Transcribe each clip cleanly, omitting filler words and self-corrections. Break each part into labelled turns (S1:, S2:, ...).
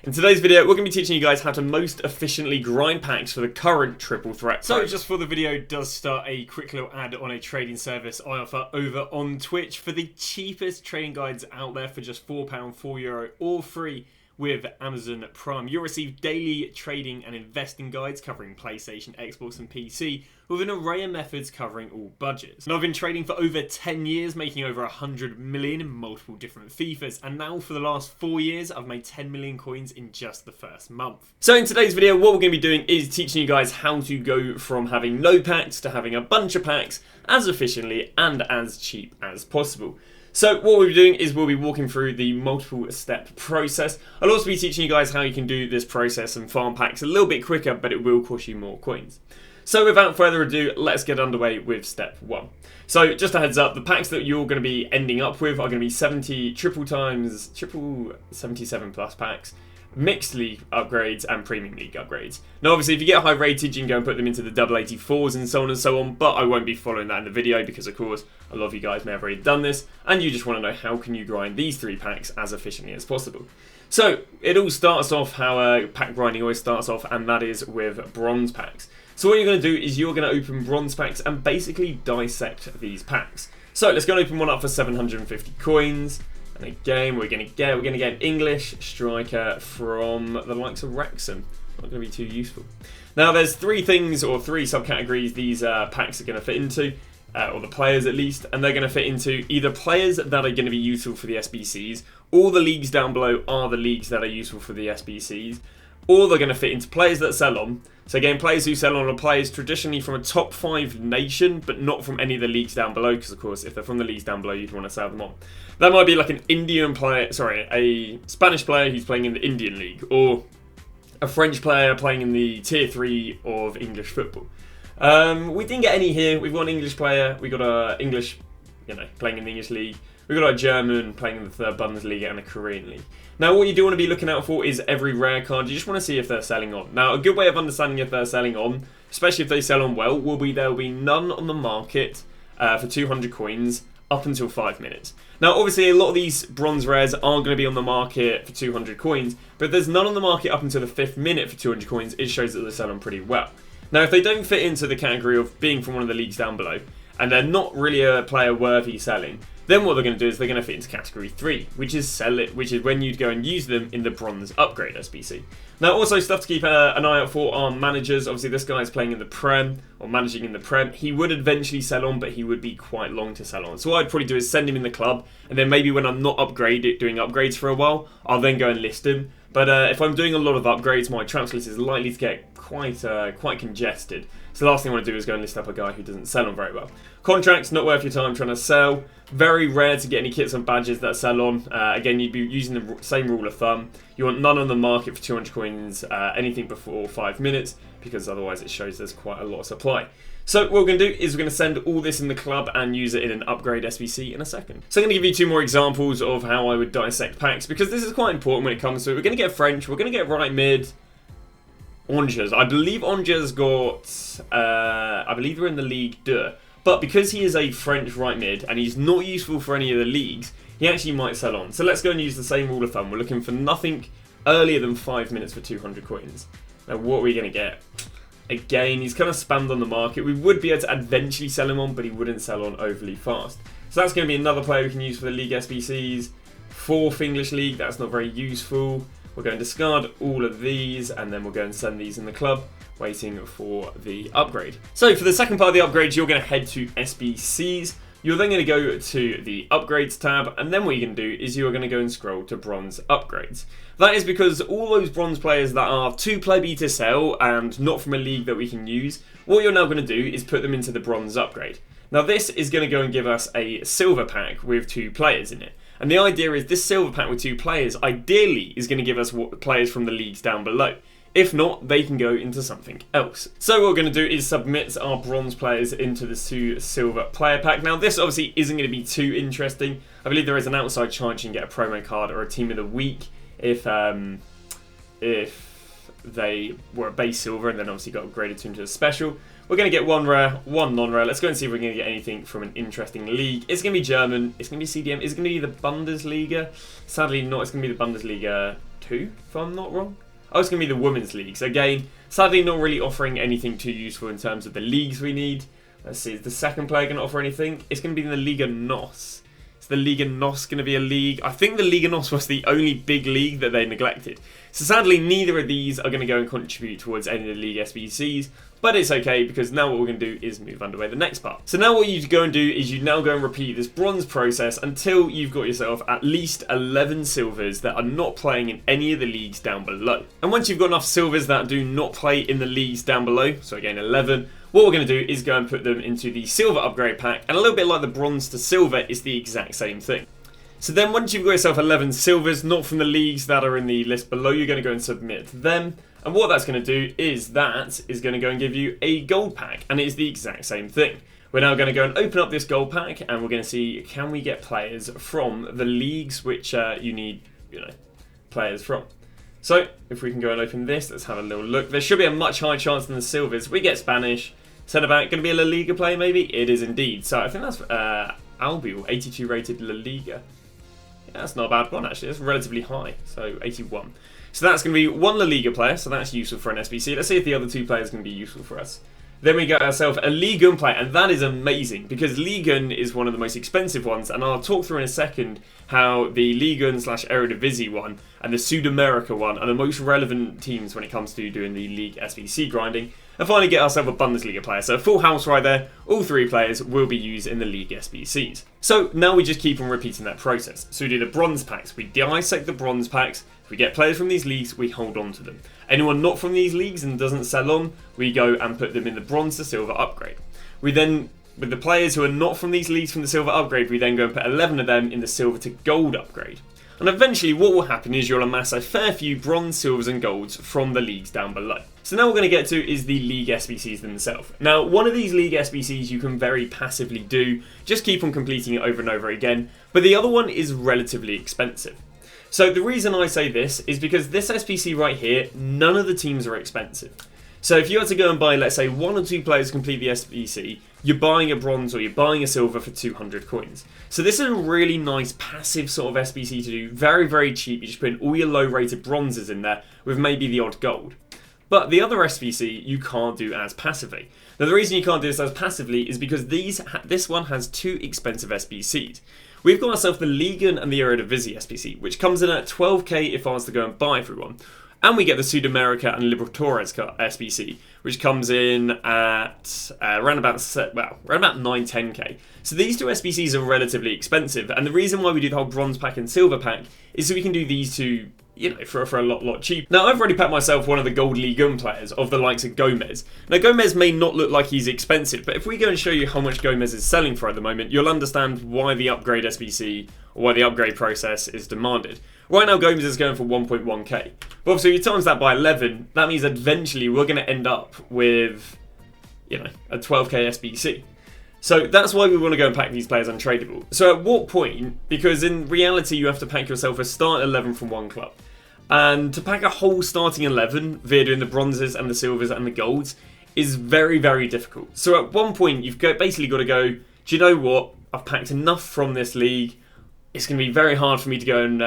S1: In today's video, we're going to be teaching you guys how to most efficiently grind packs for the current triple threat. So just before the video does start, a quick little ad on a trading service I offer over on Twitch for the cheapest trading guides out there for just £4, €4, all free with Amazon Prime. You'll receive daily trading and investing guides covering PlayStation, Xbox and PC with an array of methods covering all budgets. And I've been trading for over 10 years, making over 100 million in multiple different FIFAs, and now for the last 4 years I've made 10 million coins in just the first month. So in today's video, what we're going to be doing is teaching you guys how to go from having no packs to having a bunch of packs as efficiently and as cheap as possible. So what we'll be doing is we'll be walking through the multiple step process. I'll also be teaching you guys how you can do this process and farm packs a little bit quicker, but it will cost you more coins. So without further adu, let's get underway with step 1. So just a heads up, the packs that you're going to be ending up with are going to be 70 triple 77 plus packs, mixed league upgrades and premium league upgrades. Now obviously if you get high rated you can go and put them into the double 84s and so on and so on, but I won't be following that in the video because of course a lot of you guys may have already done this and you just want to know how can you grind these 3 packs as efficiently as possible. So it all starts off how pack grinding always starts off, and that is with bronze packs. So what you're going to do is you're going to open bronze packs and basically dissect these packs. So let's go and open one up for 750 coins. And again, we're going to get an English striker from the likes of Wrexham. Not going to be too useful. Now, there's 3 things or 3 subcategories these packs are going to fit into, or the players at least, and they're going to fit into either players that are going to be useful for the SBCs, all the leagues down below are the leagues that are useful for the SBCs, or they're going to fit into players that sell on. So again, players who sell on are players traditionally from a top 5 nation, but not from any of the leagues down below, because of course if they're from the leagues down below you'd want to sell them on. That might be like an Indian player, a Spanish player who's playing in the Indian league, or a French player playing in the tier 3 of English football. We didn't get any here. We've got an English player, we got a English, playing in the English league. We've got a German playing in the 3rd Bundesliga and a Korean league. Now what you do want to be looking out for is every rare card. You just want to see if they're selling on. Now a good way of understanding if they're selling on, especially if they sell on well, will be there will be none on the market for 200 coins up until 5 minutes. Now obviously a lot of these bronze rares are going to be on the market for 200 coins, but if there's none on the market up until the 5th minute for 200 coins, it shows that they're selling pretty well. Now if they don't fit into the category of being from one of the leagues down below, and they're not really a player worthy selling, then what they're going to do is they're going to fit into category 3, which is when you'd go and use them in the bronze upgrade SBC. Now also stuff to keep an eye out for are managers. Obviously this guy is playing in the Prem, or managing in the Prem. He would eventually sell on, but he would be quite long to sell on. So what I'd probably do is send him in the club, and then maybe when I'm not doing upgrades for a while, I'll then go and list him. But if I'm doing a lot of upgrades, my transfer list is likely to get quite congested. So the last thing I want to do is go and list up a guy who doesn't sell on very well. Contracts, not worth your time trying to sell. Very rare to get any kits and badges that sell on. Again, you'd be using the same rule of thumb. You want none on the market for 200 coins, anything before 5 minutes, because otherwise it shows there's quite a lot of supply. So what we're going to do is we're going to send all this in the club and use it in an upgrade SBC in a second. So I'm going to give you 2 more examples of how I would dissect packs, because this is quite important when it comes to it. We're going to get French, we're going to get right mid, Angers. I believe Angers got, I believe they're in the Ligue 2. But because he is a French right mid and he's not useful for any of the leagues, he actually might sell on. So let's go and use the same rule of thumb. We're looking for nothing earlier than 5 minutes for 200 coins. Now what are we going to get? Again, he's kind of spammed on the market. We would be able to eventually sell him on, but he wouldn't sell on overly fast. So that's going to be another player we can use for the League SBCs. 4th English League, that's not very useful. We're going to discard all of these, and then we'll go and send these in the club, waiting for the upgrade. So for the second part of the upgrades, you're going to head to SBCs. You're then going to go to the upgrades tab, and then what you're going to do is you're going to go and scroll to bronze upgrades. That is because all those bronze players that are too plebby to sell and not from a league that we can use, what you're now going to do is put them into the bronze upgrade. Now this is going to go and give us a silver pack with 2 players in it. And the idea is this silver pack with 2 players ideally is going to give us players from the leagues down below. If not, they can go into something else. So what we're going to do is submit our bronze players into the 2 silver player pack. Now this obviously isn't going to be too interesting. I believe there is an outside chance you can get a promo card or a team of the week if they were a base silver and then obviously got upgraded to into a special. We're going to get one rare, one non-rare. Let's go and see if we're going to get anything from an interesting league. It's going to be German. It's going to be CDM. It's going to be the Bundesliga. Sadly not. It's going to be the Bundesliga 2, if I'm not wrong. Oh, it's going to be the Women's Leagues. Again, sadly not really offering anything too useful in terms of the leagues we need. Let's see, is the second player going to offer anything? It's going to be in the Liga NOS. Is the Liga NOS going to be a league? I think the Liga NOS was the only big league that they neglected. So sadly, neither of these are going to go and contribute towards any of the league SBCs. But it's okay, because now what we're going to do is move underway the next part. So now what you go and do is you now go and repeat this bronze process until you've got yourself at least 11 silvers that are not playing in any of the leagues down below. And once you've got enough silvers that do not play in the leagues down below, so again 11, what we're going to do is go and put them into the silver upgrade pack, and a little bit like the bronze to silver, it's the exact same thing. So then once you've got yourself 11 silvers, not from the leagues that are in the list below, you're going to go and submit them. And what that's going to do is that is going to go and give you a gold pack, and it is the exact same thing. We're now going to go and open up this gold pack, and we're going to see, can we get players from the leagues which you need, players from. So if we can go and open this, let's have a little look. There should be a much higher chance than the silvers. We get Spanish. Centre back, going to be a La Liga player maybe? It is indeed. So I think that's Albiol, 82 rated La Liga. Yeah, that's not a bad one actually. It's relatively high, so 81. So that's going to be one La Liga player, so that's useful for an SBC. Let's see if the other two players can be useful for us. Then we get ourselves a Ligue 1 player, and that is amazing because Ligue 1 is one of the most expensive ones, and I'll talk through in a second how the Ligue 1 / Eredivisie one and the Sud-America one are the most relevant teams when it comes to doing the League SBC grinding. And finally get ourselves a Bundesliga player. So a full house right there. All three players will be used in the League SBCs. So now we just keep on repeating that process. So we do the bronze packs. We dissect the bronze packs. If we get players from these leagues, we hold on to them. Anyone not from these leagues and doesn't sell on, we go and put them in the bronze to silver upgrade. We then, with the players who are not from these leagues from the silver upgrade, we then go and put 11 of them in the silver to gold upgrade. And eventually what will happen is you'll amass a fair few bronze, silvers and golds from the leagues down below. So now what we're going to get to is the League SBCs themselves. Now one of these League SBCs you can very passively do, just keep on completing it over and over again, but the other one is relatively expensive. So the reason I say this is because this SBC right here, none of the teams are expensive. So if you had to go and buy, let's say, 1 or 2 players to complete the SBC, you're buying a bronze or you're buying a silver for 200 coins. So this is a really nice passive sort of SBC to do, very, very cheap. You just put in all your low rated bronzes in there with maybe the odd gold. But the other SBC you can't do as passively. Now the reason you can't do this as passively is because this one has 2 expensive SBCs. We've got ourselves the Ligue 1 and the Eredivisie SBC, which comes in at 12k if I was to go and buy everyone. And we get the Sud-America and Libertadores SBC, which comes in at around about 9-10k. So these 2 SBCs are relatively expensive, and the reason why we do the whole bronze pack and silver pack is so we can do these 2, for a lot cheaper. Now I've already packed myself one of the gold Ligue 1 players of the likes of Gomez. Now Gomez may not look like he's expensive, but if we go and show you how much Gomez is selling for at the moment, you'll understand why the upgrade SBC, or why the upgrade process is demanded. Right now Gomez is going for 1.1k. But obviously if you times that by 11, that means eventually we're going to end up with, a 12k SBC. So that's why we want to go and pack these players untradeable. So at what point, because in reality you have to pack yourself a start 11 from one club. And to pack a whole starting 11 via doing the bronzes and the silvers and the golds is very, very difficult. So at one point you've basically got to go, do you know what, I've packed enough from this league. It's going to be very hard for me to go and,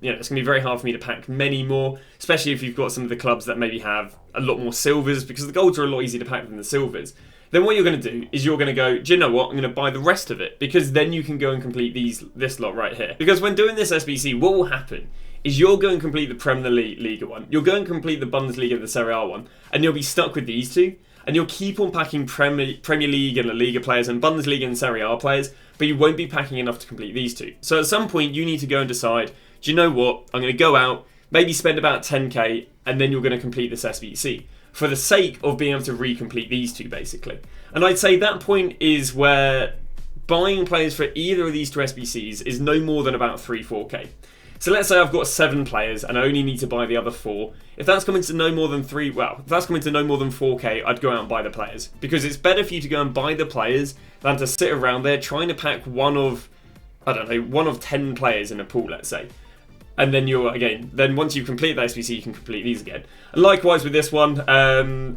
S1: it's going to be very hard for me to pack many more, especially if you've got some of the clubs that maybe have a lot more silvers, because the golds are a lot easier to pack than the silvers. Then what you're going to do is you're going to go, do you know what, I'm going to buy the rest of it, because then you can go and complete this lot right here. Because when doing this SBC, what will happen is you'll go and complete the Premier League one, you'll go and complete the Bundesliga and the Serie A one, and you'll be stuck with these 2, and you'll keep on packing Premier League and La Liga players and Bundesliga and Serie A players, but you won't be packing enough to complete these 2. So at some point you need to go and decide, do you know what, I'm going to go out, maybe spend about 10k, and then you're going to complete this SBC, for the sake of being able to recomplete these 2 basically. And I'd say that point is where buying players for either of these 2 SBCs is no more than about 3-4k. So let's say I've got 7 players and I only need to buy the other 4. If that's coming to no more than 4k, I'd go out and buy the players. Because it's better for you to go and buy the players than to sit around there trying to pack one of 10 players in a pool, let's say. And then then once you've completed the SBC, you can complete these again. And likewise with this one,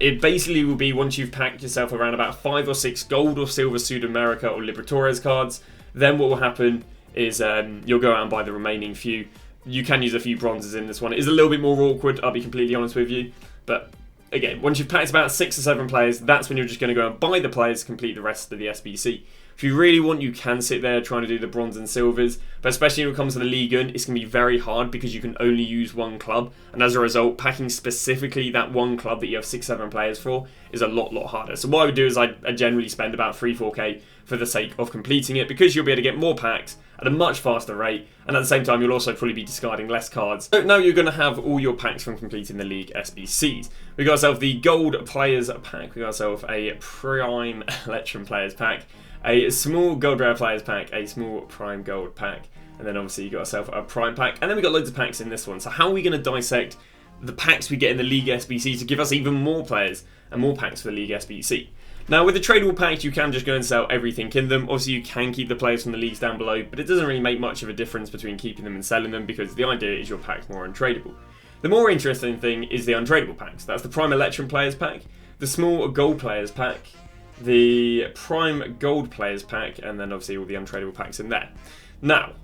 S1: it basically will be once you've packed yourself around about 5 or 6 gold or silver Sudamerica or Libertadores cards, then what will happen is you'll go out and buy the remaining few. You can use a few bronzes in this one. It is a little bit more awkward, I'll be completely honest with you. But again, once you've packed about 6 or 7 players, that's when you're just going to go and buy the players to complete the rest of the SBC. If you really want, you can sit there trying to do the bronze and silvers, but especially when it comes to the League, it's going to be very hard because you can only use one club, and as a result, packing specifically that one club that you have 6-7 players for is a lot harder. So what I would do is I generally spend about 3-4k for the sake of completing it, because you'll be able to get more packs at a much faster rate, and at the same time you'll also probably be discarding less cards. So now you're going to have all your packs from completing the League SBCs. We got ourselves the Gold Players Pack, we got ourselves a Prime Electrum Players Pack, a small Gold Rare Players Pack, a small Prime Gold Pack, and then obviously you got yourself a Prime Pack, and then we got loads of packs in this one. So how are we going to dissect the packs we get in the League SBC to give us even more players and more packs for the League SBC? Now with the tradable packs, you can just go and sell everything in them. Obviously you can keep the players from the leagues down below, but it doesn't really make much of a difference between keeping them and selling them, because the idea is your pack's more untradable. The more interesting thing is the untradable packs. That's the Prime Electrum Players Pack, the small Gold Players Pack, the Prime Gold Players Pack, and then obviously all the untradable packs in there. Now,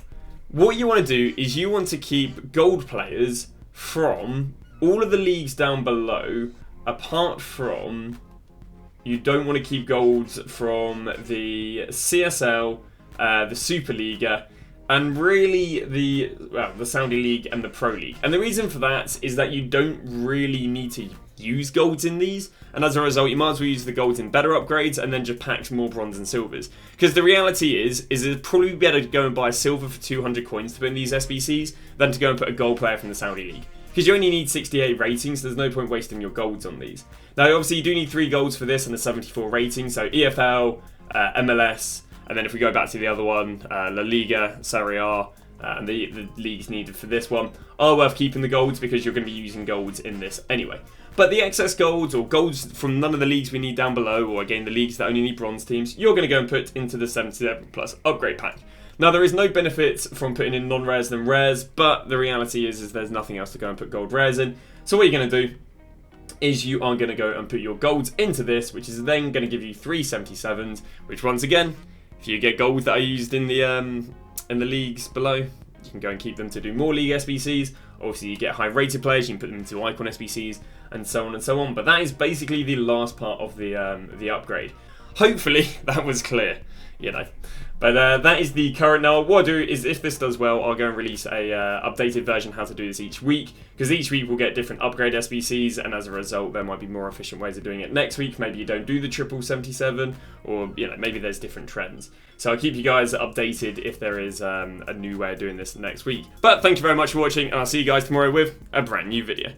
S1: what you want to do is you want to keep gold players from all of the leagues down below, apart from, you don't want to keep golds from the CSL, the Superliga, and really the Saudi League and the Pro League. And the reason for that is that you don't really need to use golds in these, and as a result you might as well use the golds in better upgrades and then just pack more bronze and silvers. Because the reality is it's probably better to go and buy a silver for 200 coins to put in these SBCs than to go and put a gold player from the Saudi League. Because you only need 68 ratings, so there's no point wasting your golds on these. Now obviously you do need 3 golds for this and a 74 rating, so EFL, MLS, and then if we go back to the other one, La Liga, Serie A, and the leagues needed for this one are worth keeping the golds, because you're going to be using golds in this anyway. But the excess golds, or golds from none of the leagues we need down below, or again the leagues that only need bronze teams, you're going to go and put into the 77 plus upgrade pack. Now there is no benefits from putting in non-rares than rares, but the reality is there's nothing else to go and put gold rares in. So what you're going to do is you are going to go and put your golds into this, which is then going to give you 3 77s, which once again, if you get golds that are used in the leagues below, you can go and keep them to do more League SBCs. Obviously you get high rated players, you can put them into Icon SBCs, and so on and so on. But that is basically the last part of the upgrade. Hopefully that was clear, you know. But that is the current. Now what I'll do is, if this does well, I'll go and release a updated version how to do this each week, because each week we'll get different upgrade SBCs, and as a result there might be more efficient ways of doing it next week. Maybe you don't do the triple 77, or you know, maybe there's different trends. So I'll keep you guys updated if there is a new way of doing this next week. But thank you very much for watching, and I'll see you guys tomorrow with a brand new video.